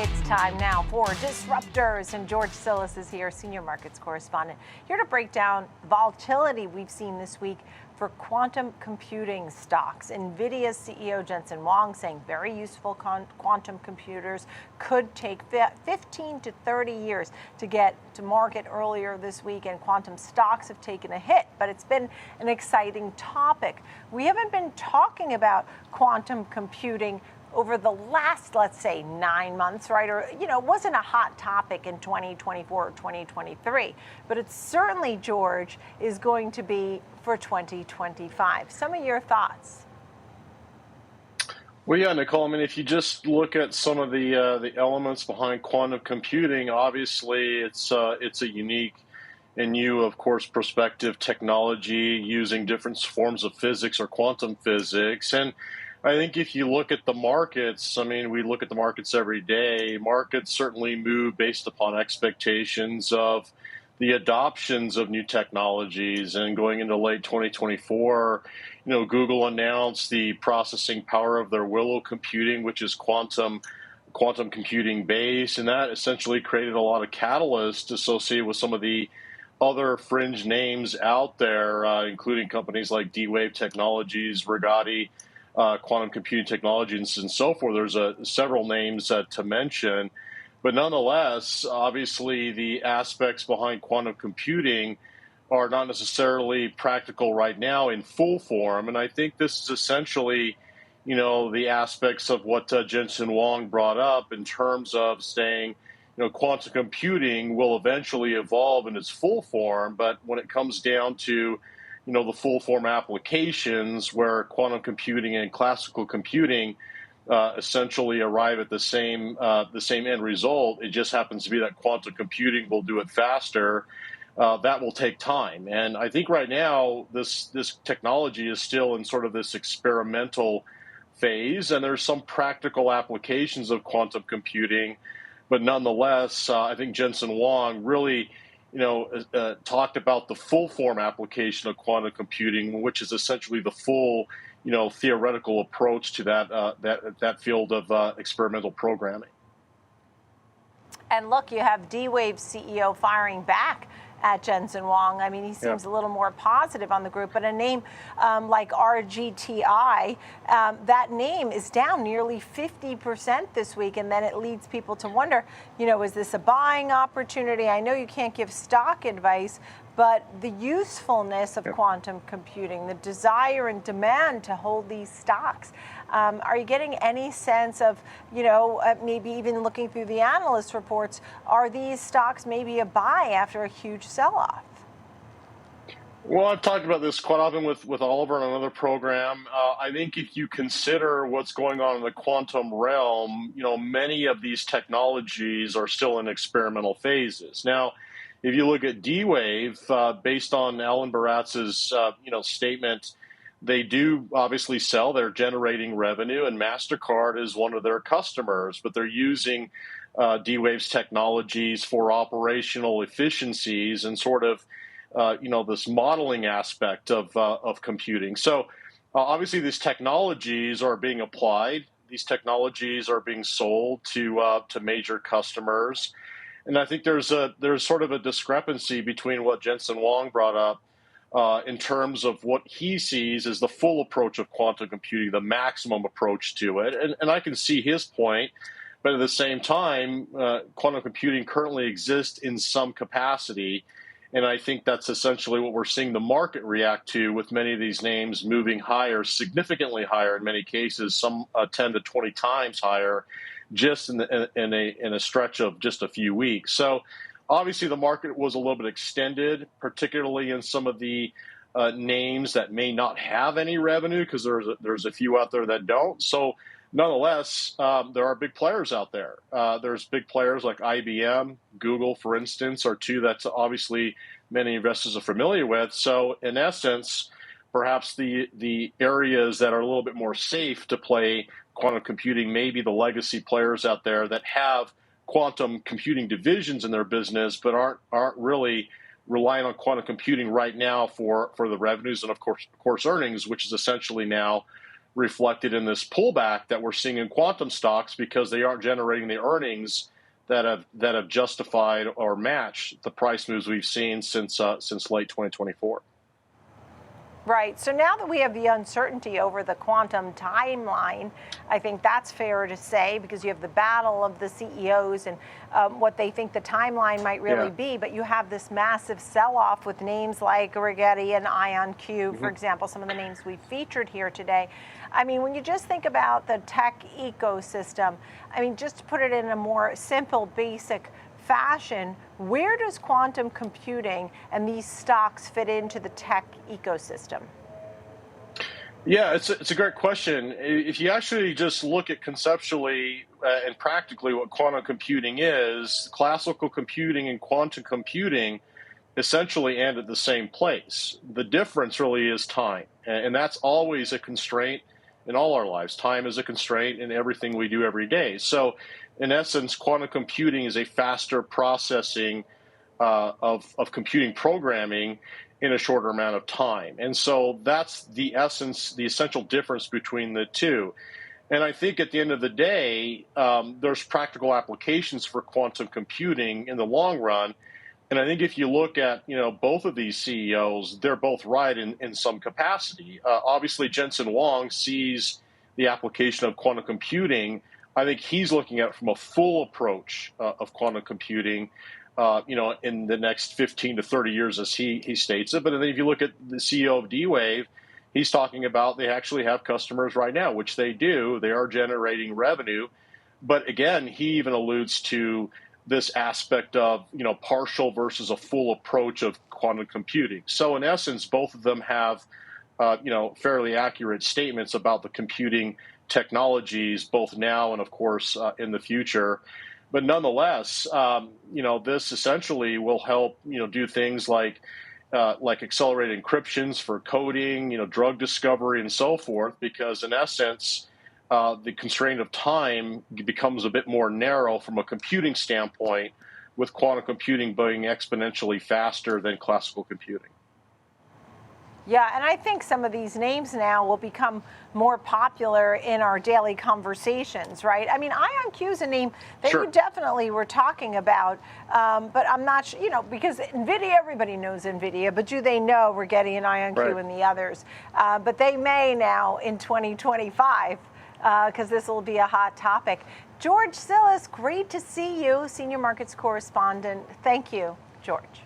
It's time now for Disruptors, and George Tsilis is here, senior markets correspondent, here to break down volatility we've seen this week for quantum computing stocks. Nvidia's CEO Jensen Huang saying very useful quantum computers could take 15 to 30 years to get to market earlier this week, and quantum stocks have taken a hit, but it's been an exciting topic. We haven't been talking about quantum computing over the last, let's say, 9 months, right? Or, it wasn't a hot topic in 2024 or 2023, but it certainly, George, is going to be for 2025. Some of your thoughts? Well, yeah, Nicole, I mean, if you just look at some of the elements behind quantum computing, obviously it's a unique and new, of course, prospective technology using different forms of physics or quantum physics. And I think if you look at the markets, I mean, we look at the markets every day. Markets certainly move based upon expectations of the adoptions of new technologies. And going into late 2024, Google announced the processing power of their Willow computing, which is quantum computing based. And that essentially created a lot of catalysts associated with some of the other fringe names out there, including companies like D-Wave Technologies, Rigotti, quantum computing technologies, and so forth. There's several names to mention. But nonetheless, obviously, the aspects behind quantum computing are not necessarily practical right now in full form. And I think this is essentially, the aspects of what Jensen Huang brought up in terms of saying, quantum computing will eventually evolve in its full form. But when it comes down to the full form applications where quantum computing and classical computing essentially arrive at the same end result, it just happens to be that quantum computing will do it faster. That will take time. And I think right now this technology is still in sort of this experimental phase, and there's some practical applications of quantum computing. But nonetheless, I think Jensen Huang really talked about the full form application of quantum computing, which is essentially the full, theoretical approach to that field of experimental programming. And look, you have D-Wave CEO firing back at Jensen Huang. I mean, he seems a little more positive on the group, but a name like RGTI, that name is down nearly 50% this week, and then it leads people to wonder, is this a buying opportunity? I know you can't give stock advice, but the usefulness of quantum computing, the desire and demand to hold these stocks, are you getting any sense of, maybe even looking through the analyst reports, are these stocks maybe a buy after a huge sell-off? Well, I've talked about this quite often with Oliver on another program. I think if you consider what's going on in the quantum realm, many of these technologies are still in experimental phases. Now, if you look at D-Wave, based on Alan Baratz's statement, they do obviously sell. They're generating revenue, and MasterCard is one of their customers, but they're using D-Wave's technologies for operational efficiencies and sort of this modeling aspect of computing. So obviously these technologies are being applied. These technologies are being sold to major customers. And I think there's sort of a discrepancy between what Jensen Huang brought up in terms of what he sees as the full approach of quantum computing, the maximum approach to it. And I can see his point, but at the same time, quantum computing currently exists in some capacity. And I think that's essentially what we're seeing the market react to, with many of these names moving higher, significantly higher in many cases, some 10 to 20 times higher, just in a stretch of just a few weeks. So obviously the market was a little bit extended, particularly in some of the names that may not have any revenue, because there's a few out there that don't. So nonetheless, there are big players out there. There's big players like IBM, Google, for instance, are two that obviously many investors are familiar with. So in essence, perhaps the areas that are a little bit more safe to play quantum computing may be the legacy players out there that have quantum computing divisions in their business, but aren't really relying on quantum computing right now for the revenues and of course earnings, which is essentially now reflected in this pullback that we're seeing in quantum stocks because they aren't generating the earnings that have justified or matched the price moves we've seen since late 2024. Right. So now that we have the uncertainty over the quantum timeline, I think that's fair to say, because you have the battle of the CEOs and what they think the timeline might really be. But you have this massive sell-off with names like Rigetti and IonQ, for example, some of the names we've featured here today. I mean, when you just think about the tech ecosystem, I mean, just to put it in a more simple, basic fashion, where does quantum computing and these stocks fit into the tech ecosystem? Yeah, it's a great question. If you actually just look at conceptually and practically what quantum computing is, classical computing and quantum computing essentially end at the same place. The difference really is time, and that's always a constraint in all our lives. Time is a constraint in everything we do every day. So in essence, quantum computing is a faster processing of computing programming in a shorter amount of time. And so that's the essence, the essential difference between the two. And I think at the end of the day, there's practical applications for quantum computing in the long run. And I think if you look at both of these CEOs, they're both right in some capacity. Obviously, Jensen Huang sees the application of quantum computing. I think he's looking at it from a full approach of quantum computing, in the next 15 to 30 years, as he states it. But then if you look at the CEO of D-Wave, he's talking about they actually have customers right now, which they do. They are generating revenue. But again, he even alludes to this aspect of, partial versus a full approach of quantum computing. So in essence, both of them have, fairly accurate statements about the computing technologies, both now and, of course, in the future. But nonetheless, this essentially will help, do things like accelerated encryptions for coding, drug discovery, and so forth, because in essence, the constraint of time becomes a bit more narrow from a computing standpoint, with quantum computing being exponentially faster than classical computing. Yeah, and I think some of these names now will become more popular in our daily conversations, right? I mean, IonQ is a name that you definitely were talking about, but I'm not sure, because NVIDIA, everybody knows NVIDIA, but do they know Rigetti and IonQ and the others? But they may now in 2025, because this will be a hot topic. George Tsilis, great to see you, Senior Markets Correspondent. Thank you, George.